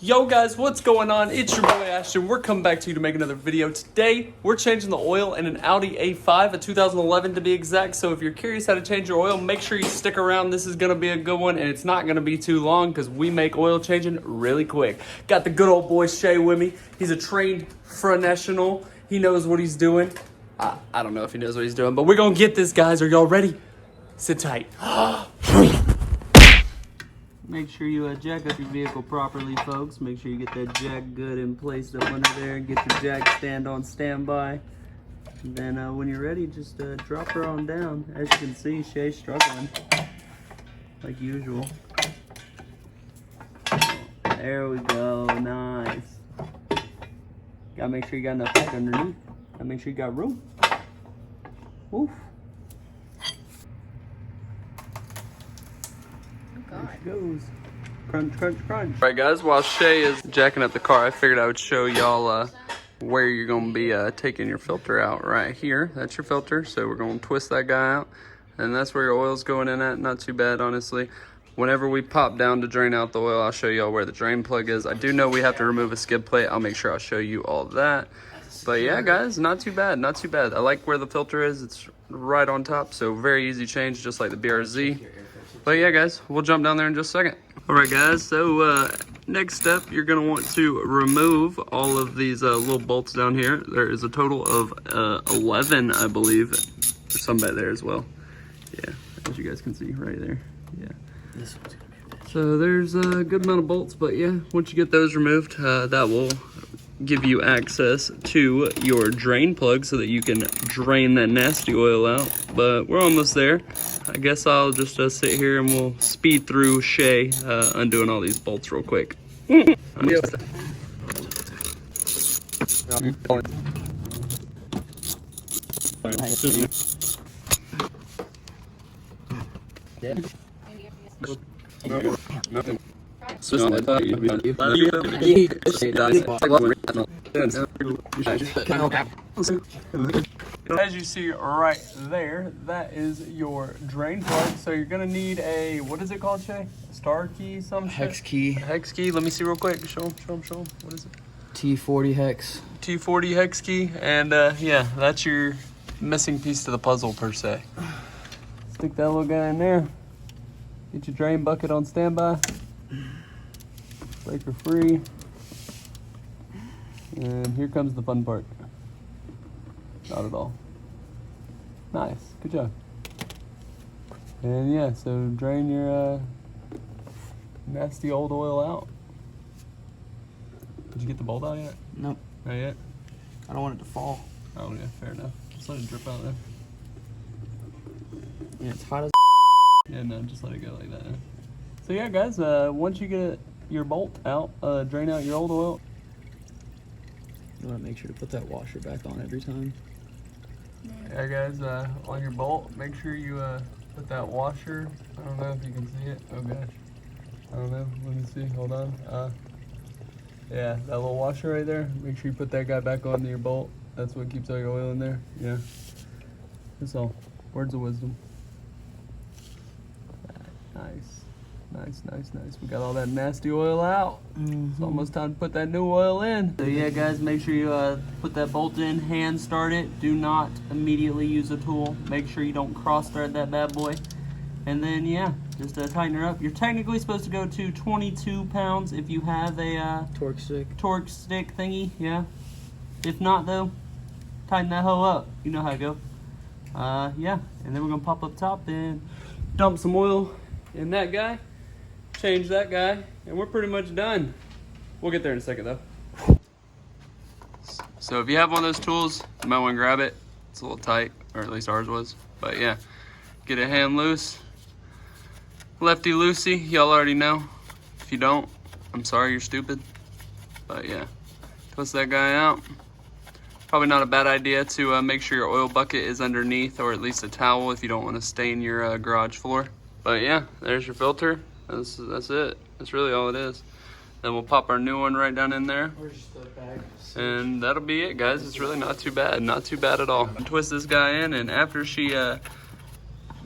Yo guys, what's going on? It's your boy Ashton. We're coming back to you to make another video. Today, we're changing the oil in an Audi A5, a 2011 to be exact. So if you're curious how to change your oil, make sure you stick around. This is gonna be a good one and it's not gonna be too long because we make oil changing really quick. Got the good old boy Shay with me. He's a trained professional. He knows what he's doing. I don't know if he knows what he's doing, but we're gonna get this, guys. Are y'all ready? Sit tight. Make sure you jack up your vehicle properly, folks. Make sure you get that jack good and placed up under there and get your jack stand on standby. And then when you're ready, just drop her on down. As you can see, Shay's struggling, like usual. There we go, nice. Gotta make sure you got enough height underneath. Gotta make sure you got room. Woof. There she goes. Crunch, crunch, crunch. All right, guys, while Shay is jacking up the car, I figured I would show y'all where you're going to be taking your filter out right here. That's your filter, so we're going to twist that guy out, and that's where your oil's going in at. Not too bad, honestly. Whenever we pop down to drain out the oil, I'll show y'all where the drain plug is. I do know we have to remove a skid plate. I'll make sure I'll show you all that. But yeah, guys, not too bad, not too bad. I like where the filter is. It's right on top, so very easy change, just like the BRZ. But yeah, guys, we'll jump down there in just a second. All right, guys, so next step, you're gonna want to remove all of these little bolts down here. There is a total of 11, I believe. There's some back there as well. Yeah, as you guys can see right there. Yeah. This one's gonna be big. So there's a good amount of bolts, but yeah, once you get those removed, that will give you access to your drain plug so that you can drain that nasty oil out. But we're almost there. I guess I'll just sit here and we'll speed through Shay undoing all these bolts real quick. As you see right there, that is your drain plug. So you're gonna need a, what is it called, Shay? A star key, some hex shit? key. Hex key. Let me see real quick. Show them. What is it? T40 hex. T40 hex key, and yeah, that's your missing piece to the puzzle per se. Stick that little guy in there. Get your drain bucket on standby. Breaker free. And here comes the fun part. Not at all. Nice, good job. And yeah, so drain your nasty old oil out. Did you get the bolt out yet? Nope. Not yet? I don't want it to fall. Oh yeah, fair enough. Just let it drip out there. Yeah, it's hot as Yeah, no, just let it go like that. So yeah, guys, once you get your bolt out, drain out your old oil. You want to make sure to put that washer back on every time. Yeah, guys, on your bolt, make sure you put that washer. I don't know if you can see it. Oh gosh, I don't know. Let me see. Hold on. Yeah, that little washer right there. Make sure you put that guy back onto your bolt. That's what keeps all your oil in there. Yeah. That's all. Words of wisdom. Nice. Nice. We got all that nasty oil out. It's almost time to put that new oil in. So yeah, guys, make sure you put that bolt in, hand start it. Do not immediately use a tool. Make sure you don't cross thread that bad boy. And then yeah, just tighten her up. You're technically supposed to go to 22 pounds if you have a torque stick thingy, yeah. If not though, tighten that hoe up. You know how to go. Yeah, and then we're gonna pop up top and dump some oil in that guy. Change that guy, and we're pretty much done. We'll get there in a second though. So if you have one of those tools, you might want to grab it. It's a little tight, or at least ours was. But yeah, get a hand loose. Lefty loosey, y'all already know. If you don't, I'm sorry, you're stupid. But yeah, twist that guy out. Probably not a bad idea to make sure your oil bucket is underneath, or at least a towel if you don't want to stain your garage floor. But yeah, there's your filter. That's it. That's really all it is. Then we'll pop our new one right down in there. And that'll be it, guys. It's really not too bad. Not too bad at all. Twist this guy in, and after she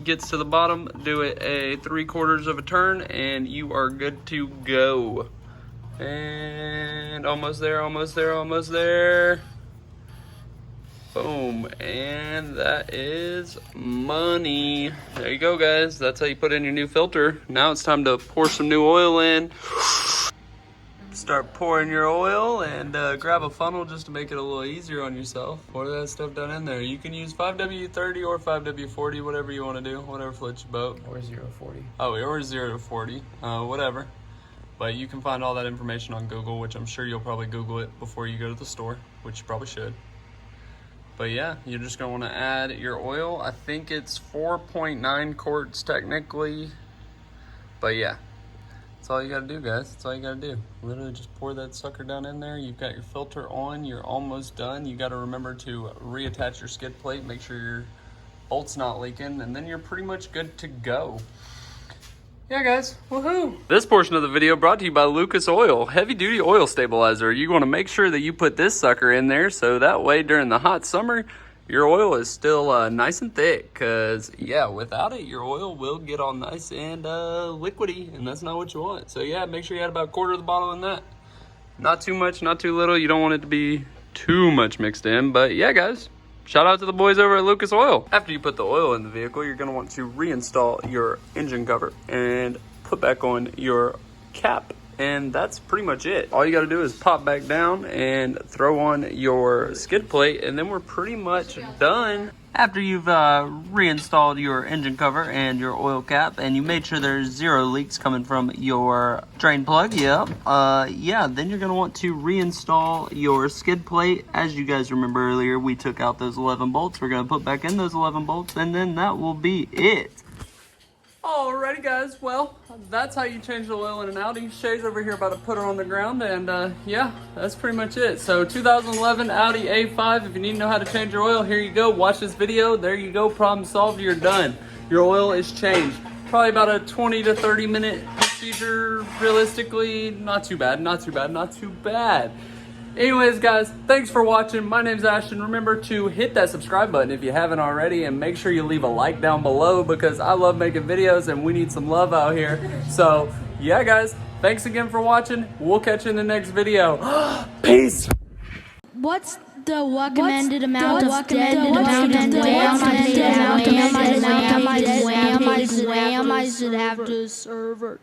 gets to the bottom, do it a 3/4 of a turn, and you are good to go. And almost there, almost there, almost there. Boom, and that is money. There you go, guys. That's how you put in your new filter. Now it's time to pour some new oil in. Start pouring your oil and grab a funnel just to make it a little easier on yourself. Pour that stuff down in there. You can use 5W30 or 5W40, whatever you want to do, whatever floats your boat. Or 0-40. Oh, or 0 to 40, whatever. But you can find all that information on Google, which I'm sure you'll probably Google it before you go to the store, which you probably should. But yeah, you're just gonna wanna add your oil. I think it's 4.9 quarts technically. But yeah, that's all you gotta do, guys. That's all you gotta do. Literally just pour that sucker down in there. You've got your filter on, you're almost done. You gotta remember to reattach your skid plate, make sure your bolt's not leaking, and then you're pretty much good to go. Yeah, guys, woohoo! This portion of the video brought to you by Lucas Oil, heavy duty oil stabilizer. You want to make sure that you put this sucker in there so that way during the hot summer, your oil is still nice and thick. Cause yeah, without it, your oil will get all nice and liquidy, and that's not what you want. So yeah, make sure you add about a quarter of the bottle in that. Not too much, not too little. You don't want it to be too much mixed in, but yeah, guys. Shout out to the boys over at Lucas Oil. After you put the oil in the vehicle, you're gonna want to reinstall your engine cover and put back on your cap, and that's pretty much it. All you gotta do is pop back down and throw on your skid plate, and then we're pretty much done. After you've reinstalled your engine cover and your oil cap, and you made sure there's 0 leaks coming from your drain plug, yeah, then you're gonna want to reinstall your skid plate. As you guys remember earlier, we took out those 11 bolts. We're gonna put back in those 11 bolts, and then that will be it. Alrighty, guys, well, that's how you change the oil in an Audi. Shay's over here about to put it on the ground, and yeah, that's pretty much it. So 2011 Audi A5, if you need to know how to change your oil, here you go. Watch this video. There you go. Problem solved. You're done. Your oil is changed. Probably about a 20 to 30 minute procedure, realistically. Not too bad, not too bad, not too bad. Anyways, guys, thanks for watching. My name's Ashton. Remember to hit that subscribe button if you haven't already, and make sure you leave a like down below because I love making videos and we need some love out here. So, yeah, guys, thanks again for watching. We'll catch you in the next video. Peace. What's the recommended amount of wham I should have to server?